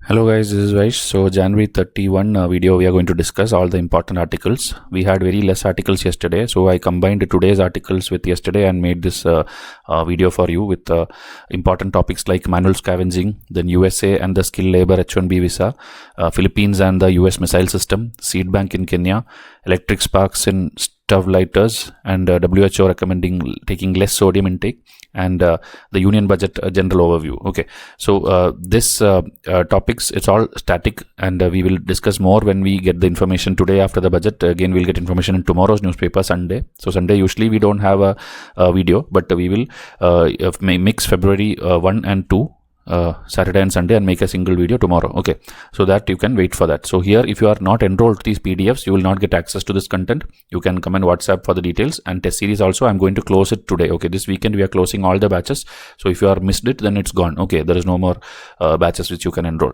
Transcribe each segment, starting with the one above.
Hello guys, this is Vysh. So January 31 video, we are going to discuss all the important articles. We had very less articles yesterday, so I combined today's articles with yesterday and made this video for you with important topics like manual scavenging, then USA and the skilled labor H1B visa, Philippines and the US missile system, Seedbank in Kenya, electric sparks in stove lighters, and WHO recommending taking less sodium intake, and the union budget general overview. Okay, so this topics, it's all static, and we will discuss more when we get the information today after the budget. Again, we'll get information in tomorrow's newspaper, Sunday. So Sunday usually we don't have a video, but we will mix February 1 and 2, Saturday and Sunday, and make a single video tomorrow. Okay, so that you can wait for that. So here, if you are not enrolled to these PDFs, you will not get access to this content. You can come and WhatsApp for the details. And test series also, I'm going to close it today. Okay, this weekend we are closing all the batches. So if you are missed it, then it's gone. Okay, there is no more batches which you can enroll.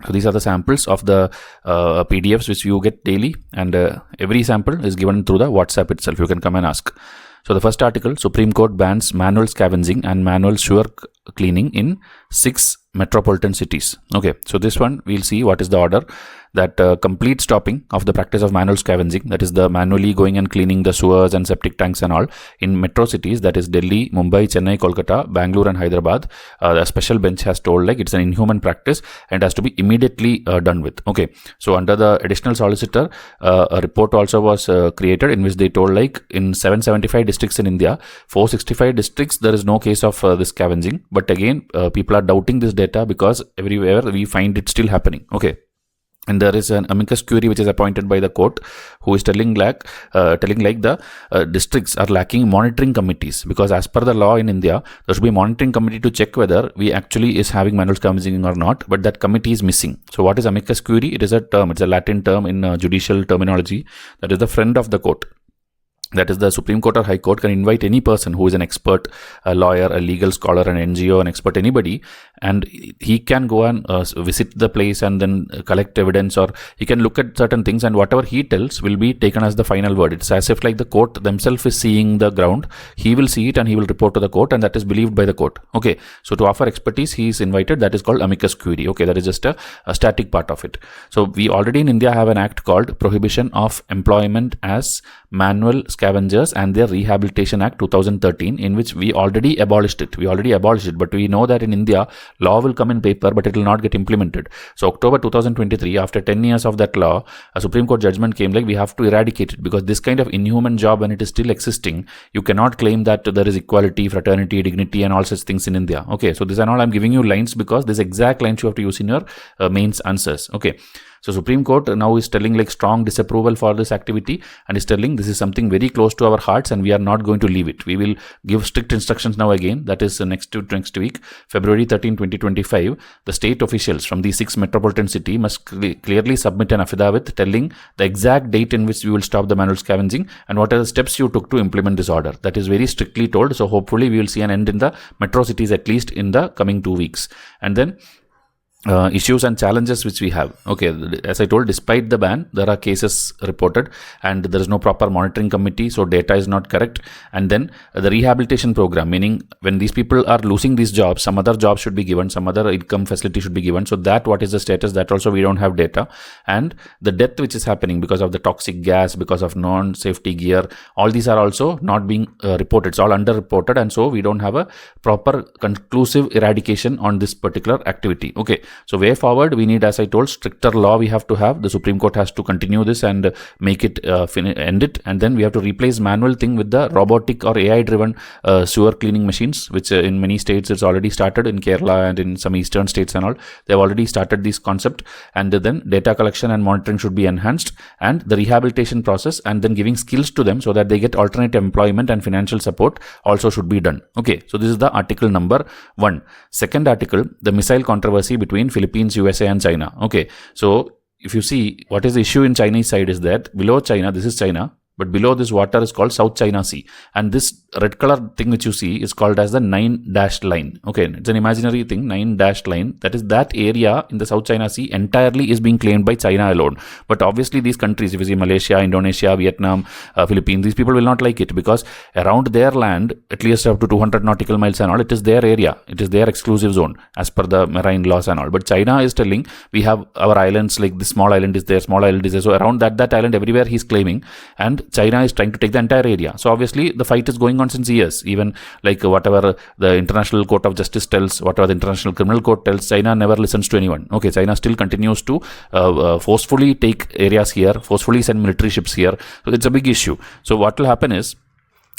So these are the samples of the PDFs which you get daily, and every sample is given through the WhatsApp itself. You can come and ask. So the first article, Supreme Court bans manual scavenging and manual sewer cleaning in 6 metropolitan cities. Okay, so this one we'll see what is the order. That complete stopping of the practice of manual scavenging, that is the manually going and cleaning the sewers and septic tanks and all in metro cities, that is Delhi, Mumbai, Chennai, Kolkata, Bangalore and Hyderabad. A special bench has told like it's an inhuman practice and has to be immediately done with. Okay, so under the additional solicitor, a report also was created in which they told like in 775 districts in India, 465 districts there is no case of this scavenging. But again, people are doubting this data because everywhere we find it still happening. Okay. And there is an amicus curiae which is appointed by the court, who is telling like the districts are lacking monitoring committees, because as per the law in India, there should be a monitoring committee to check whether we actually is having manual scavenging or not, but that committee is missing. So what is amicus curiae? It is a term, it's a Latin term in judicial terminology, that is the friend of the court. That is, the Supreme Court or High Court can invite any person who is an expert, a lawyer, a legal scholar, an NGO, an expert, anybody, and he can go and visit the place and then collect evidence, or he can look at certain things, and whatever he tells will be taken as the final word. It's as if like the court themselves is seeing the ground. He will see it and he will report to the court, and that is believed by the court. Okay, so to offer expertise, he is invited. That is called amicus curiae. Okay, that is just a static part of it. So we already in India have an act called Prohibition of Employment as Manual Scavengers and their Rehabilitation Act 2013, in which we already abolished it. But we know that in India, law will come in paper, but it will not get implemented. So October 2023, after 10 years of that law, a Supreme Court judgment came like we have to eradicate it, because this kind of inhuman job, when it is still existing, you cannot claim that there is equality, fraternity, dignity and all such things in India. Okay, so this and all I'm giving you lines because this exact lines you have to use in your mains answers. Okay. So Supreme Court now is telling like strong disapproval for this activity, and is telling this is something very close to our hearts and we are not going to leave it. We will give strict instructions now again. That is next week, February 13, 2025. The state officials from these 6 metropolitan cities must clearly submit an affidavit telling the exact date in which we will stop the manual scavenging and what are the steps you took to implement this order. That is very strictly told. So hopefully we will see an end in the metro cities at least in the coming 2 weeks. And then issues and challenges which we have. Okay, as I told, despite the ban, there are cases reported and there is no proper monitoring committee, so data is not correct. And then the rehabilitation program, meaning when these people are losing these jobs, some other jobs should be given, some other income facility should be given. So that what is the status, that also we don't have data. And the death which is happening because of the toxic gas, because of non-safety gear, all these are also not being reported. It's all underreported, and so we don't have a proper conclusive eradication on this particular activity. Okay. So way forward, we need, as I told, stricter law we have to have. The Supreme Court has to continue this and make it, end it. And then we have to replace manual thing with the robotic or AI driven sewer cleaning machines, which in many states it's already started, in Kerala and in some eastern states and all. They've already started this concept. And then data collection and monitoring should be enhanced, and the rehabilitation process and then giving skills to them so that they get alternate employment and financial support also should be done. Okay, so this is the article number 1. Second article, the missile controversy between Philippines, USA and China. Okay, so if you see what is the issue in Chinese side is that below China, this is China, but below this water is called South China Sea, and this red color thing which you see is called as the 9-dashed line. Okay, it's an imaginary thing, 9-dashed line. That is, that area in the South China Sea entirely is being claimed by China alone. But obviously these countries, if you see Malaysia, Indonesia, Vietnam, Philippines, these people will not like it, because around their land, at least up to 200 nautical miles and all, it is their area, it is their exclusive zone as per the marine laws and all. But China is telling, we have our islands, like this small island is there, small island is there. So around that island, everywhere he's claiming, and China is trying to take the entire area. So obviously the fight is going on since years. Even like whatever the International Court of Justice tells, whatever the International Criminal Court tells, China never listens to anyone. Okay, China still continues to forcefully take areas here, forcefully send military ships here. So it's a big issue. So what will happen is,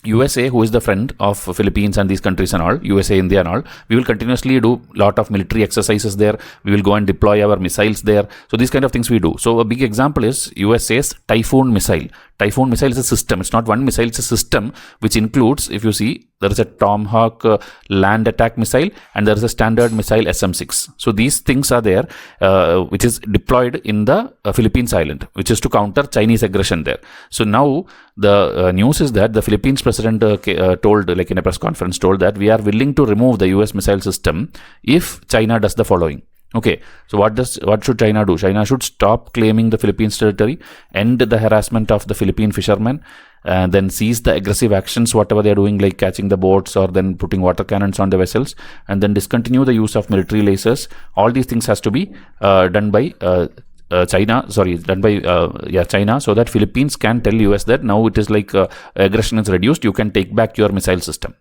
USA, who is the friend of Philippines and these countries and all, USA, India and all, we will continuously do lot of military exercises there. We will go and deploy our missiles there. So these kind of things we do. So a big example is USA's Typhoon missile. Typhoon missile is a system. It's not one missile, it's a system which includes, if you see, there is a Tomahawk land attack missile, and there is a standard missile SM-6. So these things are there, which is deployed in the Philippines island, which is to counter Chinese aggression there. So now the news is that the Philippines president told, like in a press conference, told that we are willing to remove the US missile system if China does the following. Okay, so what should China do? China should stop claiming the Philippines territory, end the harassment of the Philippine fishermen, and then cease the aggressive actions, whatever they are doing, like catching the boats or then putting water cannons on the vessels, and then discontinue the use of military lasers. All these things has to be done by China, so that Philippines can tell US that now it is like aggression is reduced, you can take back your missile system.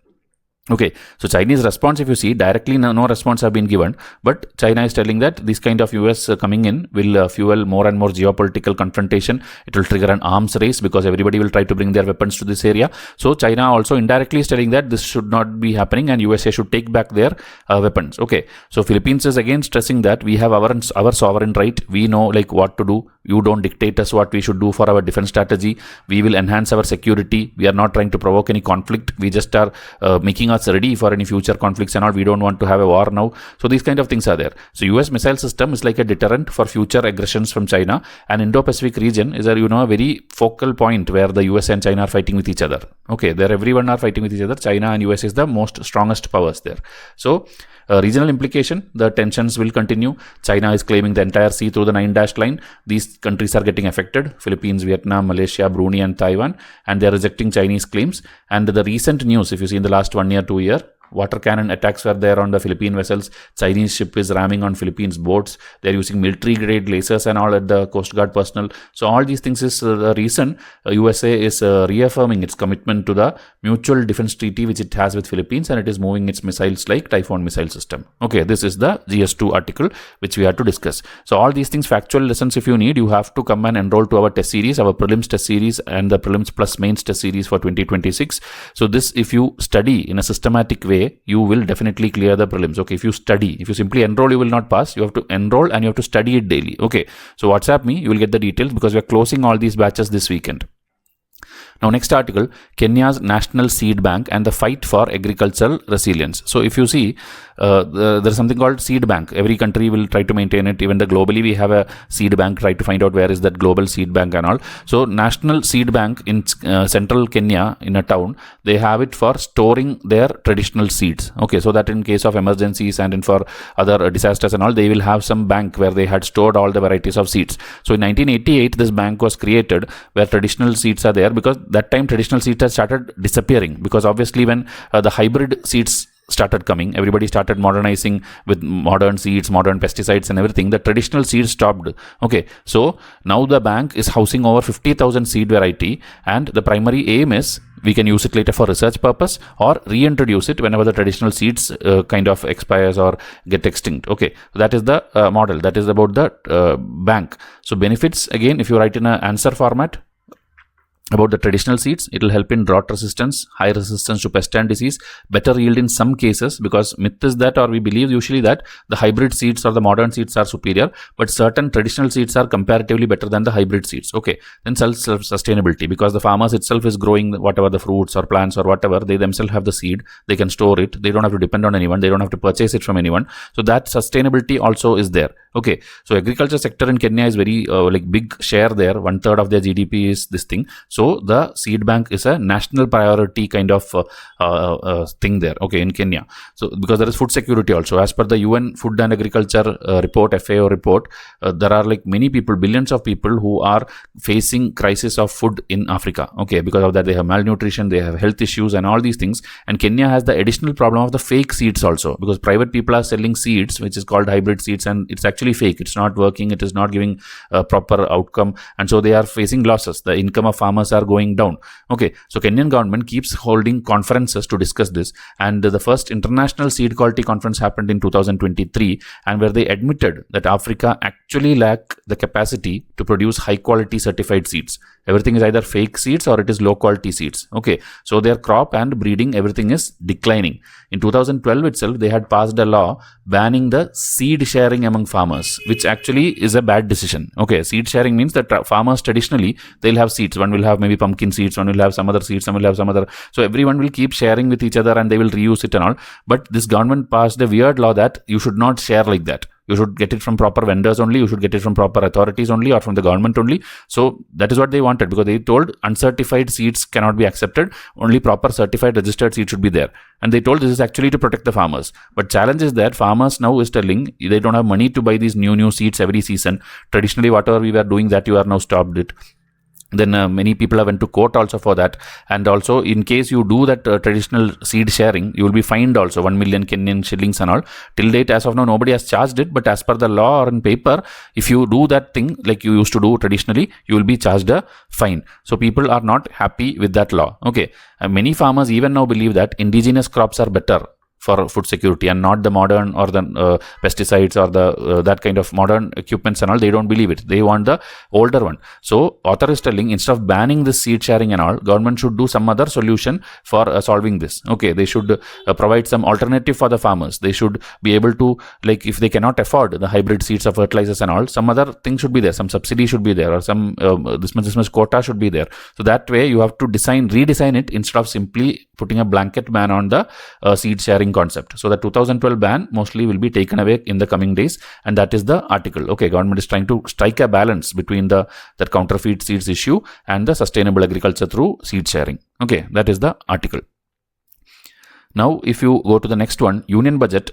Okay, so Chinese response, if you see, directly no response have been given, but China is telling that this kind of US coming in will fuel more and more geopolitical confrontation. It will trigger an arms race because everybody will try to bring their weapons to this area. So China also indirectly is telling that this should not be happening and USA should take back their weapons. Okay, so Philippines is again stressing that we have our sovereign right. We know like what to do. You don't dictate us what we should do for our defense strategy. We will enhance our security. We are not trying to provoke any conflict. We just are making us ready for any future conflicts and all. We don't want to have a war now. So these kind of things are there. So US missile system is like a deterrent for future aggressions from China, and Indo-Pacific region is a very focal point where the US and China are fighting with each other. Okay, there everyone are fighting with each other. China and US is the most strongest powers there. So regional implication, the tensions will continue. China is claiming the entire sea through the 9-dashed line. These countries are getting affected: Philippines, Vietnam, Malaysia, Brunei and Taiwan, and they are rejecting Chinese claims. And the recent news, if you see in the last 1 year, 2 year, water cannon attacks were there on the Philippine vessels. Chinese ship is ramming on Philippines boats. They're using military grade lasers and all at the Coast Guard personnel. So all these things is the reason USA is reaffirming its commitment to the mutual defense treaty which it has with Philippines, and it is moving its missiles like Typhoon missile system. Okay, this is the GS2 article which we have to discuss. So all these things, factual lessons, if you need, you have to come and enroll to our test series, our prelims test series and the prelims plus mains test series for 2026. So this, if you study in a systematic way, you will definitely clear the prelims. Okay, if you study, if you simply enroll, you will not pass. You have to enroll and you have to study it daily. Okay, so WhatsApp me, you will get the details because we are closing all these batches this weekend. Now, next article, Kenya's National Seed Bank and the fight for agricultural resilience. So if you see, there is something called Seedbank. Every country will try to maintain it. Even globally, we have a seed bank. Try to find out where is that global seed bank and all. So National Seed Bank in central Kenya, in a town, they have it for storing their traditional seeds. Okay, so that in case of emergencies and for other disasters and all, they will have some bank where they had stored all the varieties of seeds. So in 1988, this bank was created where traditional seeds are there, because that time traditional seeds had started disappearing, because obviously when the hybrid seeds started coming, everybody started modernizing with modern seeds, modern pesticides and everything, the traditional seeds stopped. Okay, so now the bank is housing over 50,000 seed variety, and the primary aim is we can use it later for research purpose or reintroduce it whenever the traditional seeds kind of expires or get extinct. Okay, that is the model. That is about the bank. So benefits, again, if you write in an answer format about the traditional seeds, it will help in drought resistance, high resistance to pest and disease, better yield in some cases, because myth is that, or we believe usually that the hybrid seeds or the modern seeds are superior, but certain traditional seeds are comparatively better than the hybrid seeds. Okay, then self-sustainability, because the farmers itself is growing whatever the fruits or plants or whatever, they themselves have the seed, they can store it, they don't have to depend on anyone, they don't have to purchase it from anyone. So that sustainability also is there. Okay, so agriculture sector in Kenya is very like big share there. 1/3 of their GDP is this thing. So the Seedbank is a national priority kind of thing there. Okay, in Kenya. So because there is food security also, as per the UN Food and Agriculture report, FAO report, there are like many people, billions of people who are facing crisis of food in Africa. Okay, because of that they have malnutrition, they have health issues and all these things. And Kenya has the additional problem of the fake seeds also, because private people are selling seeds which is called hybrid seeds, and it's actually fake. It's not working, it is not giving a proper outcome, and so they are facing losses. The income of farmers are going down. Okay, so Kenyan government keeps holding conferences to discuss this, and the first international seed quality conference happened in 2023, and where they admitted that Africa actually lack the capacity to produce high quality certified seeds. Everything is either fake seeds or it is low quality seeds. Okay, so their crop and breeding, everything is declining. In 2012 itself, they had passed a law banning the seed sharing among farmers, which actually is a bad decision. Okay, seed sharing means that farmers traditionally, they'll have seeds. One will have maybe pumpkin seeds, one will have some other seeds, some will have some other. So everyone will keep sharing with each other and they will reuse it and all. But this government passed a weird law that you should not share like that. You should get it from proper vendors only, you should get it from proper authorities only, or from the government only. So that is what they wanted, because they told uncertified seeds cannot be accepted, only proper certified registered seeds should be there. And they told this is actually to protect the farmers. But challenge is that farmers now is telling they don't have money to buy these new seeds every season. Traditionally, whatever we were doing, that you are now stopped it. Then many people have went to court also for that. And also, in case you do that traditional seed sharing, you will be fined also 1 million Kenyan shillings and all. Till date, as of now, nobody has charged it. But as per the law or in paper, if you do that thing like you used to do traditionally, you will be charged a fine. So people are not happy with that law. Okay, many farmers even now believe that indigenous crops are better for food security and not the modern or the pesticides or the that kind of modern equipments and all. They don't believe it. They want the older one. So author is telling, instead of banning this seed sharing and all, government should do some other solution for solving this. Okay, they should provide some alternative for the farmers. They should be able to, like, if they cannot afford the hybrid seeds or fertilizers and all, some other thing should be there. Some subsidy should be there, or some this much quota should be there. So that way you have to redesign it, instead of simply putting a blanket ban on the seed sharing concept. So the 2012 ban mostly will be taken away in the coming days, and that is the article. Okay, government is trying to strike a balance between that counterfeit seeds issue and the sustainable agriculture through seed sharing. Okay, that is the article. Now, if you go to the next one, union budget,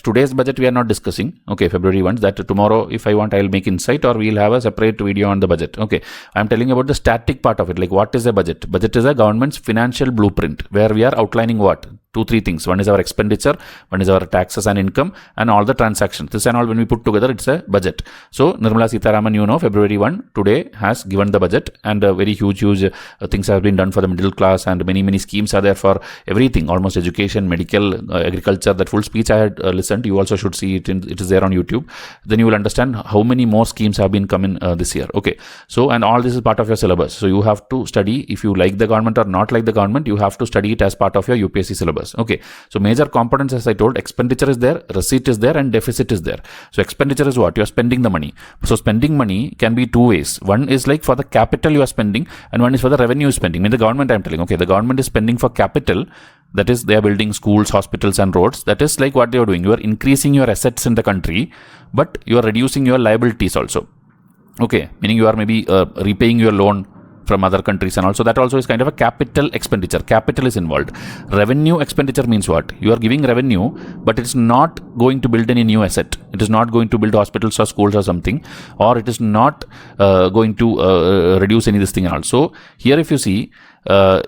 today's budget we are not discussing. Okay, February 1, that tomorrow, if I want, I'll make insight, or we'll have a separate video on the budget. Okay, I'm telling about the static part of it. Like, what is a budget? Budget is a government's financial blueprint, where we are outlining what? 2-3 things. One is our expenditure, one is our taxes and income, and all the transactions. This and all, when we put together, it's a budget. So Nirmala Sitharaman, February 1 today has given the budget, and very huge things have been done for the middle class, and many schemes are there for everything, almost education, medical, agriculture. That full speech I had listened. You also should see it. It is there on YouTube. Then you will understand how many more schemes have been coming this year. Okay. So, and all this is part of your syllabus. So you have to study. If you like the government or not like the government, you have to study it as part of your UPSC syllabus. Okay, so major components, as I told, expenditure is there, receipt is there, and deficit is there. So expenditure is what? You are spending the money. So spending money can be two ways. One is like for the capital you are spending, and one is for the revenue spending. I mean, the government, I'm telling, okay, the government is spending for capital. That is, they are building schools, hospitals, and roads. That is like what they are doing. You are increasing your assets in the country, but you are reducing your liabilities also. Okay, meaning you are maybe repaying your loan from other countries, and also that also is kind of a capital expenditure. Capital is involved. Revenue expenditure means what? You are giving revenue, but it's not going to build any new asset. It is not going to build hospitals or schools or something, or it is not going to reduce any this thing and all. So here, if you see the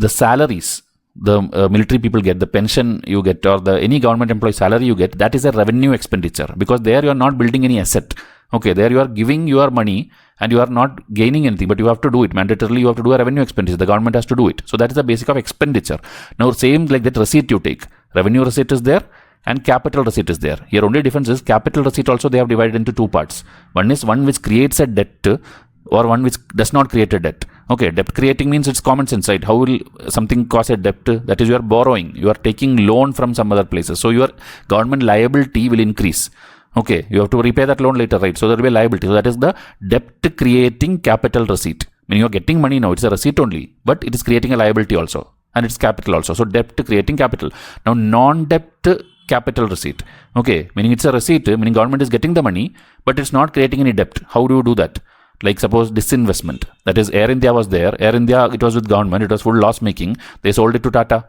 salaries the military people get, the pension you get, or the any government employee salary you get, that is a revenue expenditure, because there you are not building any asset. Okay, there you are giving your money and you are not gaining anything, but you have to do it. Mandatorily, you have to do a revenue expenditure. The government has to do it. So that is the basic of expenditure. Now, same like that receipt you take. Revenue receipt is there and capital receipt is there. Here only difference is capital receipt also they have divided into two parts. One is one which creates a debt, or one which does not create a debt. Okay, debt creating means it's common sense, right? How will something cause a debt? That is, you are borrowing. You are taking loan from some other places. So your government liability will increase. Okay, you have to repay that loan later, right? So there will be a liability. So that is the debt creating capital receipt. When you are getting money now, it's a receipt only, but it is creating a liability also, and it's capital also. So debt creating capital. Now non-debt capital receipt. Okay, meaning it's a receipt, meaning government is getting the money, but it's not creating any debt. How do you do that? Like suppose disinvestment, that is Air India was there. Air India, it was with government, it was full loss making. They sold it to Tata.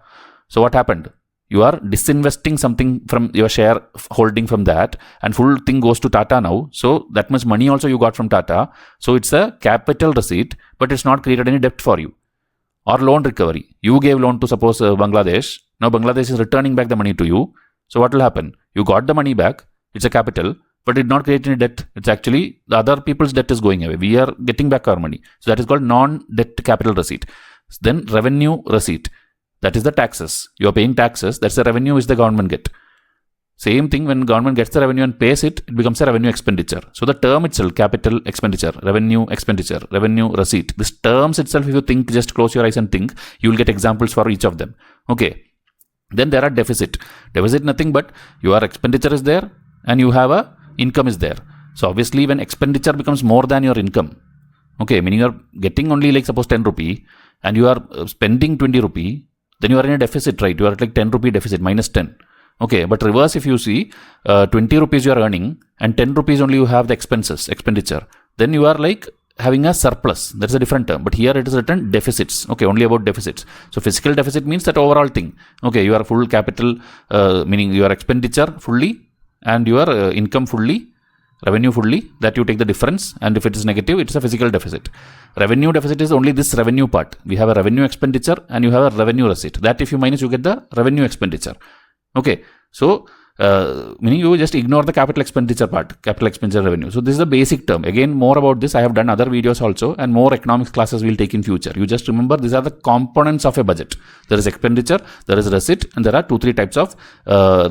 So what happened? You are disinvesting something from your share holding from that, and full thing goes to Tata now. So that much money also you got from Tata. So it's a capital receipt, but it's not created any debt for you. Or loan recovery. You gave loan to suppose Bangladesh. Now Bangladesh is returning back the money to you. So what will happen? You got the money back. It's a capital, but it did not create any debt. It's actually the other people's debt is going away. We are getting back our money. So that is called non-debt capital receipt. Then revenue receipt. That is the taxes. You are paying taxes. That's the revenue which the government get. Same thing, when government gets the revenue and pays it, it becomes a revenue expenditure. So the term itself, capital expenditure, revenue expenditure, revenue receipt. These terms itself, if you think, just close your eyes and think, you will get examples for each of them. Okay. Then there are deficit. Deficit nothing but your expenditure is there and you have a income is there. So obviously when expenditure becomes more than your income, okay, meaning you are getting only like suppose 10 rupee and you are spending 20 rupee, then you are in a deficit, right? You are at like 10 rupee deficit, minus 10. Okay, but reverse if you see, 20 rupees you are earning and 10 rupees only you have the expenditure. Then you are like having a surplus. That's a different term. But here it is written deficits. Okay, only about deficits. So fiscal deficit means that overall thing. Okay, your full capital, meaning your expenditure fully and your income fully, revenue fully, that you take the difference. And if it is negative, it's a physical deficit. Revenue deficit is only this revenue part. We have a revenue expenditure and you have a revenue receipt. That if you minus, you get the revenue expenditure. Okay, so meaning you just ignore the capital expenditure part, capital expenditure revenue. So this is the basic term. Again, more about this, I have done other videos also, and more economics classes we'll take in future. You just remember these are the components of a budget. There is expenditure, there is receipt, and there are 2-3 types of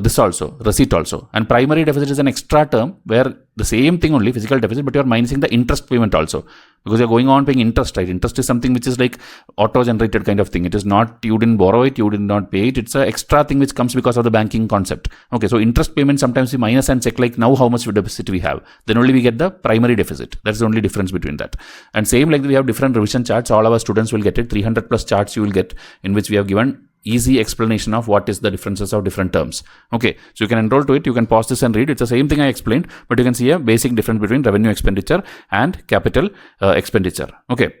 this also, receipt also. And primary deficit is an extra term where the same thing only, physical deficit, but you are minusing the interest payment also. Because you're going on paying interest, right? Interest is something which is like auto-generated kind of thing. It is not, you didn't borrow it, you did not pay it. It's an extra thing which comes because of the banking concept. Okay, so interest payment, sometimes we minus and check like now how much deficit we have. Then only we get the primary deficit. That's the only difference between that. And same like we have different revision charts. All our students will get it. 300 plus charts you will get, in which we have given easy explanation of what is the differences of different terms. Okay, so you can enroll to it, you can pause this and read. It's the same thing I explained, but you can see a basic difference between revenue expenditure and capital expenditure. Okay,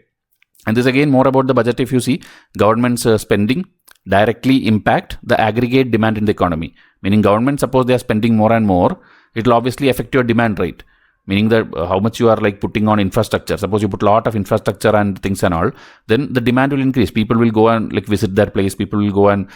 and this again more about the budget. If you see, government's spending directly impact the aggregate demand in the economy. Meaning government, suppose they are spending more and more, it will obviously affect your demand, right? Meaning that how much you are like putting on infrastructure. Suppose you put a lot of infrastructure and things and all, then the demand will increase. People will go and like visit that place. People will go and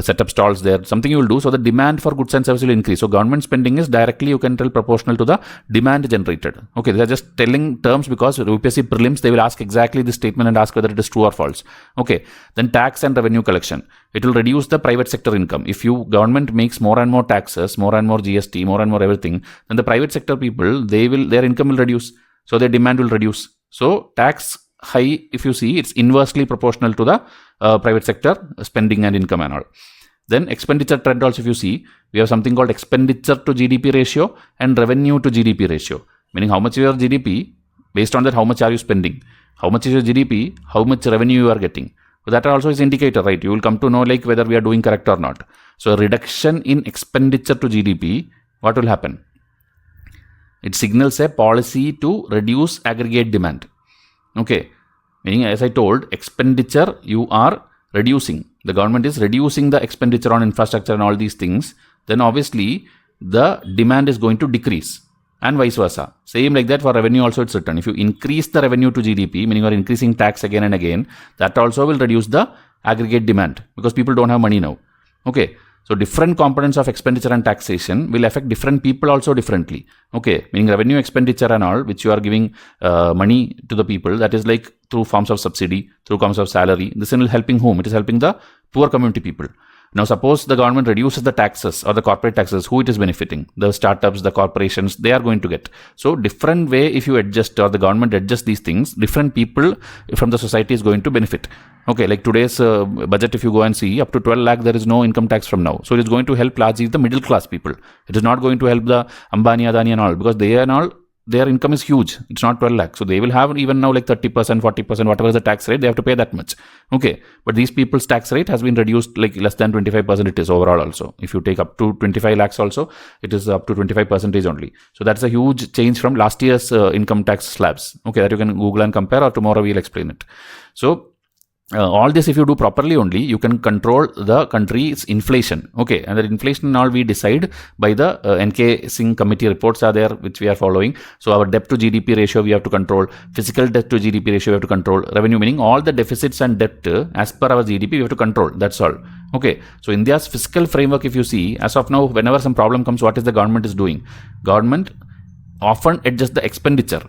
set up stalls there. Something you will do. So the demand for goods and services will increase. So government spending is directly, you can tell, proportional to the demand generated. Okay, they are just telling terms because UPSC prelims, they will ask exactly this statement and ask whether it is true or false. Okay, then tax and revenue collection. It will reduce the private sector income. If you government makes more and more taxes, more and more GST, more and more everything, then the private sector people, their income will reduce. So their demand will reduce. So tax high, if you see, it's inversely proportional to the private sector spending and income and all. Then expenditure trend also, if you see, we have something called expenditure to GDP ratio and revenue to GDP ratio. Meaning how much is your GDP, based on that how much are you spending. How much is your GDP, how much revenue you are getting. So that also is indicator, right? You will come to know like whether we are doing correct or not. So a reduction in expenditure to GDP, what will happen? It signals a policy to reduce aggregate demand. Okay, meaning as I told, expenditure you are reducing. The government is reducing the expenditure on infrastructure and all these things. Then obviously the demand is going to decrease, and vice versa. Same like that for revenue also it's written. If you increase the revenue to GDP, meaning you are increasing tax again and again, that also will reduce the aggregate demand because people don't have money now. Okay. So different components of expenditure and taxation will affect different people also differently. Okay, meaning revenue expenditure and all, which you are giving money to the people, that is like through forms of subsidy, through forms of salary. This is helping whom? It is helping the poor community people. Now suppose the government reduces the taxes or the corporate taxes, who it is benefiting? The startups, the corporations, they are going to get. So different way if you adjust or the government adjusts these things, different people from the society is going to benefit. Okay, like today's budget, if you go and see, up to 12 lakh, there is no income tax from now. So it is going to help largely the middle class people. It is not going to help the Ambani, Adani and all, because they and all, their income is huge. It's not 12 lakh. So they will have even now like 30%, 40%, whatever is the tax rate, they have to pay that much. Okay. But these people's tax rate has been reduced like less than 25% it is overall also. If you take up to 25 lakhs also, it is up to 25% only. So that's a huge change from last year's income tax slabs. Okay. That you can Google and compare, or tomorrow we'll explain it. So all this, if you do properly only, you can control the country's inflation. Okay, and the inflation and all we decide by the NK Singh committee reports are there, which we are following. So our debt to GDP ratio we have to control, physical debt to GDP ratio we have to control, revenue, meaning all the deficits and debt as per our GDP we have to control. That's all. Okay, so India's fiscal framework, if you see, as of now, whenever some problem comes, what is the government is doing? Government often adjusts the expenditure.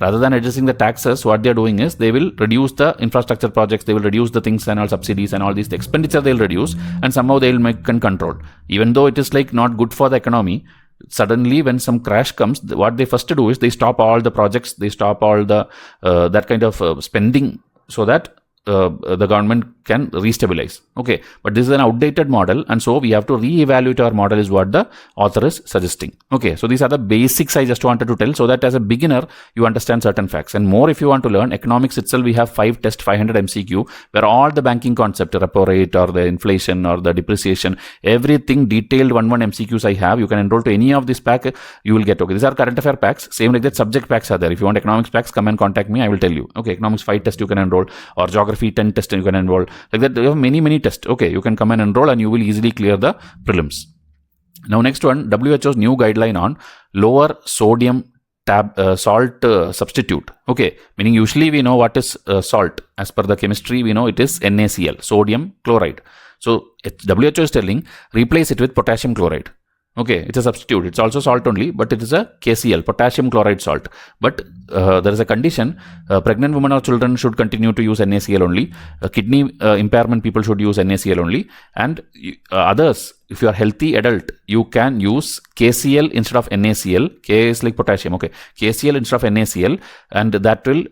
Rather than adjusting the taxes, what they are doing is they will reduce the infrastructure projects, they will reduce the things and all subsidies and all these, the expenditure they'll reduce, and somehow they will make and control. Even though it is like not good for the economy, suddenly when some crash comes, what they first do is they stop all the projects, they stop all the that kind of spending, so that the government can restabilize. Okay, but this is an outdated model, and so we have to re-evaluate our model is what the author is suggesting. Okay, so these are the basics I just wanted to tell, so that as a beginner you understand certain facts. And more, if you want to learn economics itself, we have 5 test 500 MCQ where all the banking concept, repo rate or the inflation or the depreciation, everything detailed 1 MCQs I have. You can enroll to any of this pack, you will get. Okay, these are current affair packs, same like that subject packs are there. If you want economics packs, come and contact me, I will tell you. Okay, economics 5 test you can enroll, or geography 10 test you can enroll. Like that, you have many tests. Okay, you can come and enroll and you will easily clear the prelims. Now next one, WHO's new guideline on lower sodium salt substitute. Okay, meaning usually we know what is salt. As per the chemistry, we know it is NaCl, sodium chloride. So WHO is telling replace it with potassium chloride. Okay, it's a substitute. It's also salt only, but it is a KCl, potassium chloride salt. But there is a condition, pregnant women or children should continue to use NaCl only. Kidney impairment people should use NaCl only. And others, if you are healthy adult, you can use KCl instead of NaCl. K is like potassium. Okay, KCl instead of NaCl, and that will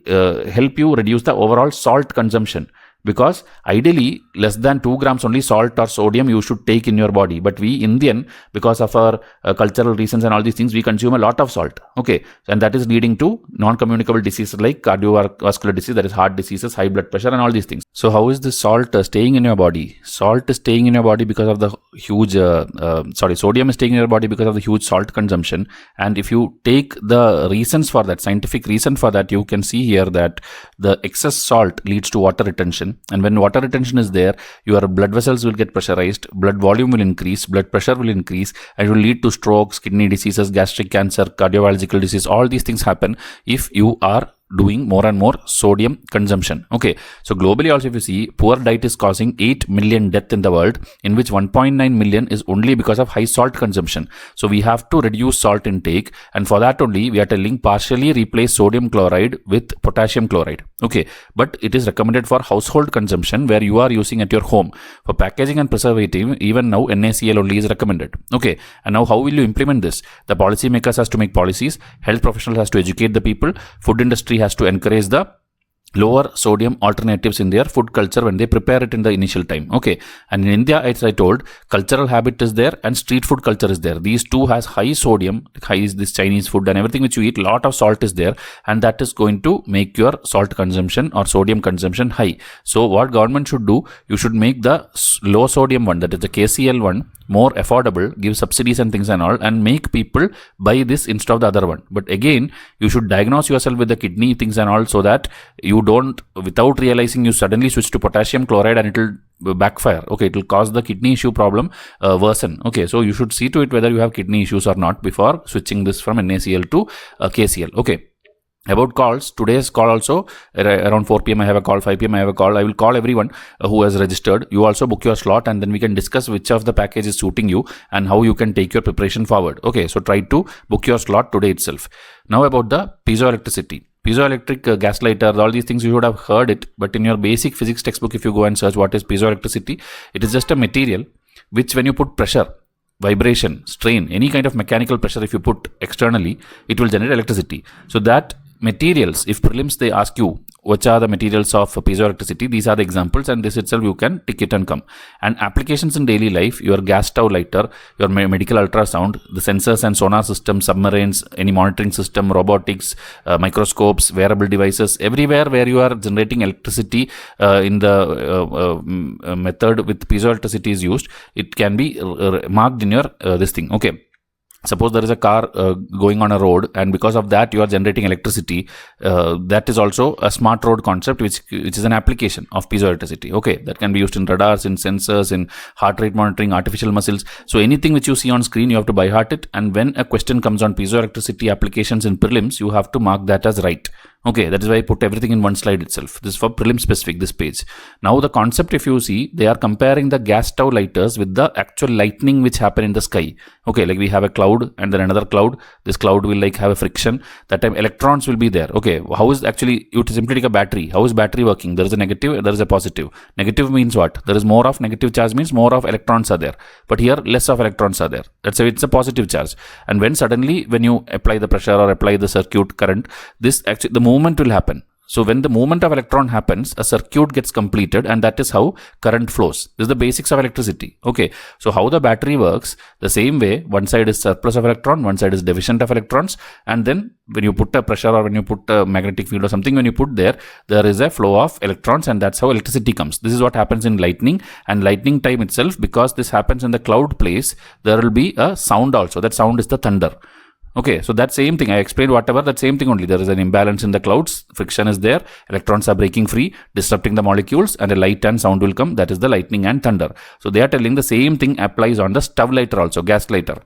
help you reduce the overall salt consumption. Because ideally less than 2 grams only salt or sodium you should take in your body, but we Indian, because of our cultural reasons and all these things, we consume a lot of salt. Okay, and that is leading to non-communicable diseases like cardiovascular disease, that is heart diseases, high blood pressure and all these things. So how is this salt staying in your body? Salt is staying in your body because of the huge sodium is staying in your body because of the huge salt consumption. And if you take the reasons for that, scientific reason for that, you can see here that the excess salt leads to water retention. And when water retention is there, your blood vessels will get pressurized, blood volume will increase, blood pressure will increase, and it will lead to strokes, kidney diseases, gastric cancer, cardiovascular disease. All these things happen if you are doing more and more sodium consumption. Okay, so globally also if you see, poor diet is causing 8 million deaths in the world, in which 1.9 million is only because of high salt consumption. So we have to reduce salt intake, and for that only we are telling partially replace sodium chloride with potassium chloride. Okay, but it is recommended for household consumption where you are using at your home. For packaging and preservative, even now NaCl only is recommended. Okay, and now how will you implement this? The policy makers has to make policies, health professionals has to educate the people, food industry has to encourage the lower sodium alternatives in their food culture when they prepare it in the initial time. Okay, and in India, as I told, cultural habit is there and street food culture is there. These two has high sodium, high is this Chinese food and everything which you eat, lot of salt is there, and that is going to make your salt consumption or sodium consumption high. So what government should do, you should make the low sodium one, that is the KCl one, more affordable, give subsidies and things and all, and make people buy this instead of the other one. But again, you should diagnose yourself with the kidney things and all, so that you don't, without realizing, you suddenly switch to potassium chloride and it will backfire. Okay, it will cause the kidney issue problem worsen. Okay, so you should see to it whether you have kidney issues or not before switching this from NaCl to KCl. Okay. About calls, today's call also, around 4 p.m. I have a call, 5 p.m. I have a call. I will call everyone who has registered. You also book your slot and then we can discuss which of the package is suiting you and how you can take your preparation forward. Okay, so try to book your slot today itself. Now about the piezoelectricity. Piezoelectric gas lighter, all these things you should have heard it, but in your basic physics textbook, if you go and search what is piezoelectricity, it is just a material which when you put pressure, vibration, strain, any kind of mechanical pressure if you put externally, it will generate electricity. So that materials, if prelims they ask you which are the materials of piezoelectricity, these are the examples, and this itself you can tick it and come. And applications in daily life, your gas stove lighter, your medical ultrasound, the sensors and sonar system, submarines, any monitoring system, robotics, microscopes, wearable devices, everywhere where you are generating electricity in the method with piezoelectricity is used, it can be marked in your this thing. Okay. Suppose there is a car going on a road, and because of that you are generating electricity. That is also a smart road concept, which is an application of piezoelectricity. Okay, that can be used in radars, in sensors, in heart rate monitoring, artificial muscles. So anything which you see on screen, you have to by heart it. And when a question comes on piezoelectricity applications in prelims, you have to mark that as right. Okay, that is why I put everything in one slide itself. This is for prelim specific, this page. Now the concept, if you see, they are comparing the gas stove lighters with the actual lightning which happen in the sky. Okay, like we have a cloud and then another cloud. This cloud will like have a friction. That time electrons will be there. Okay, how is actually, you simply take a battery. How is battery working? There is a negative, there is a positive. Negative means what? There is more of negative charge, means more of electrons are there. But here less of electrons are there. That's why it's a positive charge. And when suddenly, when you apply the pressure or apply the circuit current, this actually, the movement will happen. So when the movement of electron happens, a circuit gets completed, and that is how current flows. This is the basics of electricity. Okay, so how the battery works, the same way, one side is surplus of electron, one side is deficient of electrons, and then when you put a pressure or when you put a magnetic field or something, when you put there is a flow of electrons, and that's how electricity comes. This is what happens in lightning, and lightning time itself, because this happens in the cloud place, there will be a sound also. That sound is the thunder. Okay, so that same thing, I explained whatever, that same thing only. There is an imbalance in the clouds, friction is there, electrons are breaking free, disrupting the molecules, and a light and sound will come. That is the lightning and thunder. So they are telling the same thing applies on the stove lighter also, gas lighter.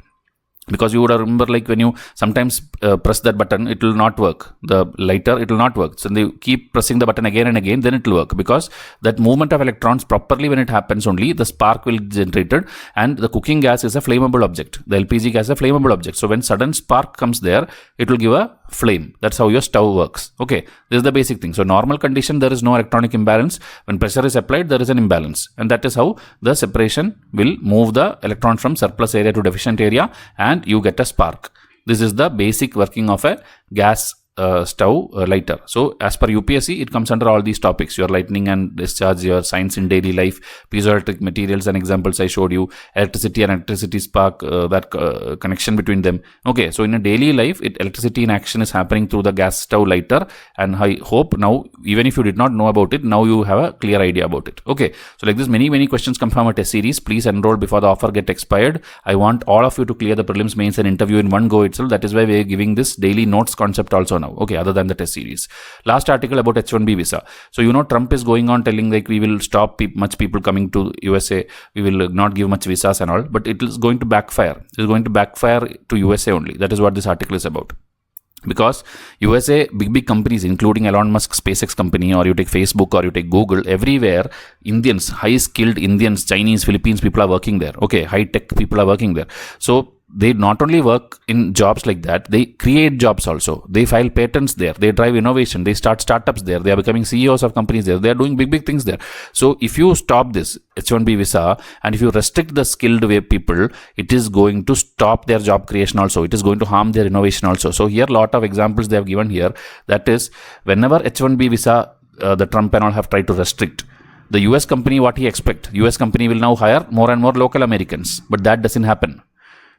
Because you would remember, like when you sometimes press that button, it will not work. The lighter, it will not work. So they keep pressing the button again and again, then it will work. Because that movement of electrons properly, when it happens only, the spark will be generated, and the cooking gas is a flammable object. The LPG gas is a flammable object. So when sudden spark comes there, it will give a flame. That's how your stove works. Okay, this is the basic thing. So normal condition, there is no electronic imbalance. When pressure is applied, there is an imbalance. And that is how the separation will move the electron from surplus area to deficient area, and you get a spark. This is the basic working of a gas stove lighter. So as per UPSC, it comes under all these topics: your lightning and discharge, your science in daily life, piezoelectric materials and examples I showed you, electricity and electricity spark, that connection between them. Okay, so in a daily life, electricity in action is happening through the gas stove lighter, and I hope now, even if you did not know about it, now you have a clear idea about it. Okay, so like this, many questions come from a test series. Please enroll before the offer get expired. I want all of you to clear the prelims, mains and interview in one go itself. That is why we are giving this daily notes concept also now. Okay, other than the test series. Last article about H1B visa. So you know, Trump is going on telling like we will stop much people coming to USA, we will not give much visas and all, but it is going to backfire. It is going to backfire to USA only. That is what this article is about. Because USA, big companies, including Elon Musk SpaceX company, or you take Facebook, or you take Google, everywhere Indians, high skilled Indians, Chinese, Philippines people are working there. Okay, high tech people are working there. So they not only work in jobs like that, they create jobs also. They file patents there. They drive innovation. They start startups there. They are becoming CEOs of companies there. They are doing big things there. So if you stop this H1B visa, and if you restrict the skilled way people, it is going to stop their job creation also. It is going to harm their innovation also. So here, lot of examples they have given here. That is, whenever H1B visa, the Trump and all have tried to restrict, the US company, what he expect? US company will now hire more and more local Americans. But that doesn't happen.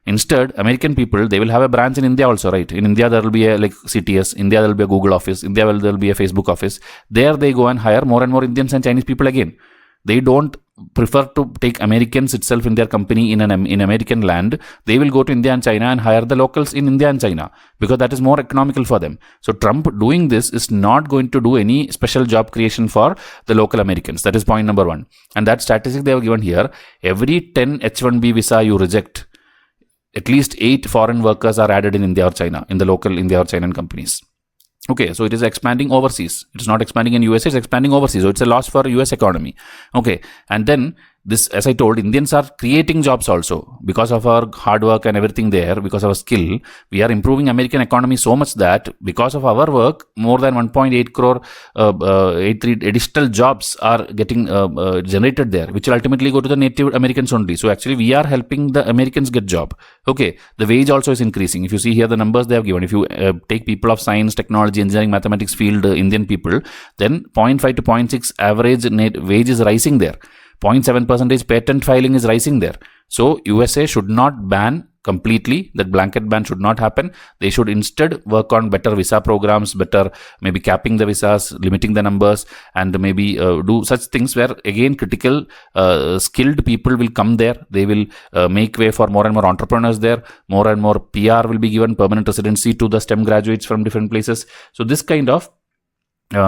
Instead, American people, they will have a branch in India also, right? In India, there will be a like CTS. India, there will be a Google office. India, there will be a Facebook office. There they go and hire more and more Indians and Chinese people again. They don't prefer to take Americans itself in their company in American land. They will go to India and China and hire the locals in India and China, because that is more economical for them. So Trump doing this is not going to do any special job creation for the local Americans. That is point number one. And that statistic they have given here, every 10 H1B visa you reject, at least 8 foreign workers are added in India or China, in the local India or China companies. Okay, so it is expanding overseas. It is not expanding in USA, it's expanding overseas. So it's a loss for US economy. Okay, and then this, as I told, Indians are creating jobs also because of our hard work and everything there, because of our skill. We are improving American economy so much that because of our work, more than 1.8 crore 83 additional jobs are getting generated there, which will ultimately go to the native Americans only. So actually, we are helping the Americans get job. Okay, the wage also is increasing. If you see here the numbers they have given, if you take people of science, technology, engineering, mathematics field, Indian people, then 0.5 to 0.6 average net wage is rising there. 0.7% patent filing is rising there. So USA should not ban completely. That blanket ban should not happen. They should instead work on better visa programs, better maybe capping the visas, limiting the numbers, and maybe do such things where again critical skilled people will come there. They will make way for more and more entrepreneurs there. More and more PR will be given, permanent residency to the STEM graduates from different places. So this kind of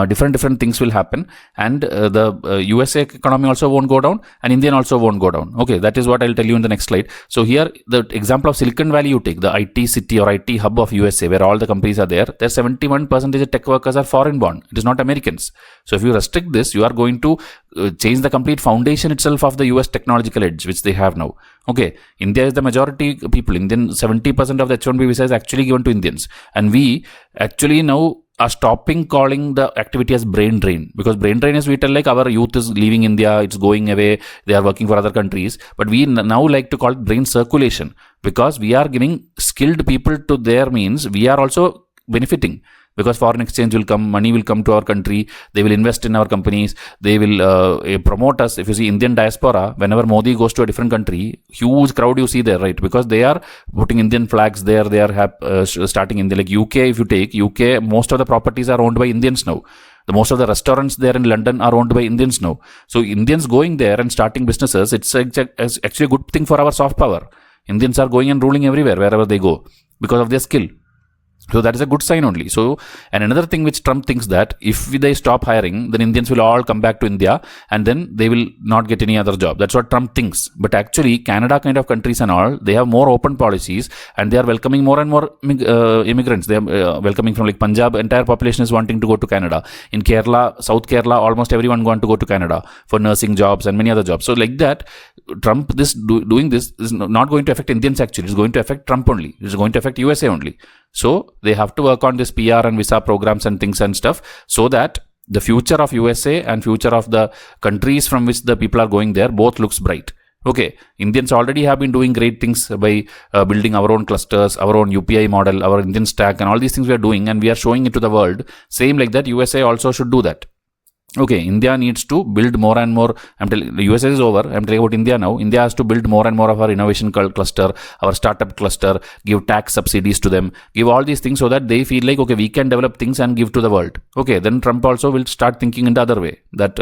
different things will happen, and the USA economy also won't go down, and Indian also won't go down. Okay, that is what I'll tell you in the next slide. So here the example of Silicon Valley, you take the IT city or IT hub of USA where all the companies are there. There 71% of tech workers are foreign born. It is not Americans. So if you restrict this, you are going to change the complete foundation itself of the US technological edge which they have now. Okay, India is the majority people. Indian 70% of the H1B visa is actually given to Indians, and we actually now are stopping calling the activity as brain drain, because brain drain is we tell like our youth is leaving India, it's going away, they are working for other countries, but we now like to call it brain circulation, because we are giving skilled people to there, means we are also benefiting, because foreign exchange will come, money will come to our country, they will invest in our companies, they will promote us. If you see Indian diaspora, whenever Modi goes to a different country, huge crowd you see there, right? Because they are putting Indian flags there, they are starting India. Like UK, if you take UK, most of the properties are owned by Indians now. Most of the restaurants there in London are owned by Indians now. So Indians going there and starting businesses, it's actually a good thing for our soft power. Indians are going and ruling everywhere, wherever they go, because of their skill. So that is a good sign only. So, and another thing which Trump thinks that if they stop hiring, then Indians will all come back to India and then they will not get any other job. That's what Trump thinks. But actually, Canada kind of countries and all, they have more open policies and they are welcoming more and more immigrants. They are welcoming from like Punjab, entire population is wanting to go to Canada. In Kerala, South Kerala, almost everyone want to go to Canada for nursing jobs and many other jobs. So like that, Trump doing this is not going to affect Indians actually. It's going to affect Trump only. It's going to affect USA only. So they have to work on this PR and visa programs and things and stuff, so that the future of USA and future of the countries from which the people are going there both looks bright. Okay, Indians already have been doing great things by building our own clusters, our own UPI model, our Indian stack, and all these things we are doing, and we are showing it to the world. Same like that, USA also should do that. Okay, India needs to build more and more. I'm telling the USA is over. I'm telling about India now. India has to build more and more of our innovation cluster, our startup cluster, give tax subsidies to them, give all these things so that they feel like, okay, we can develop things and give to the world. Okay, then Trump also will start thinking in the other way that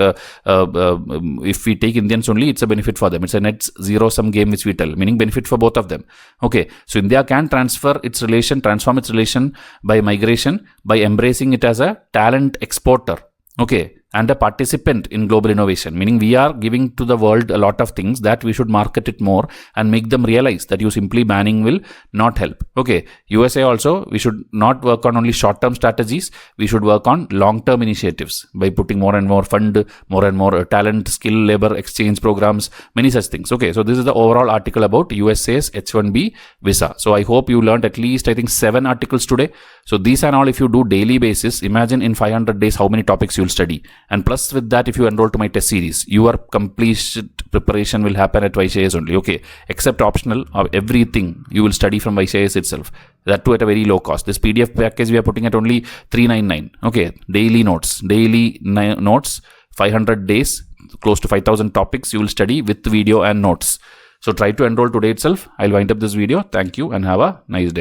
if we take Indians only, it's a benefit for them. It's a net zero sum game which we tell, meaning benefit for both of them. Okay, so India can transform its relation by migration, by embracing it as a talent exporter. Okay, and a participant in global innovation, meaning we are giving to the world a lot of things that we should market it more and make them realize that you simply banning will not help. Okay, USA also, we should not work on only short-term strategies. We should work on long-term initiatives by putting more and more fund, more and more talent, skill, labor exchange programs, many such things. Okay, so this is the overall article about USA's H1B visa. So I hope you learned at least, I think, 7 articles today. So these and all, if you do daily basis, imagine in 500 days how many topics you'll study. And plus with that, if you enroll to my test series, your complete preparation will happen at Vysh IAS only. Okay, except optional, everything you will study from Vysh IAS itself. That too at a very low cost. This PDF package we are putting at only $399. Okay, daily notes, 500 days, close to 5,000 topics you will study with video and notes. So try to enroll today itself. I'll wind up this video. Thank you and have a nice day.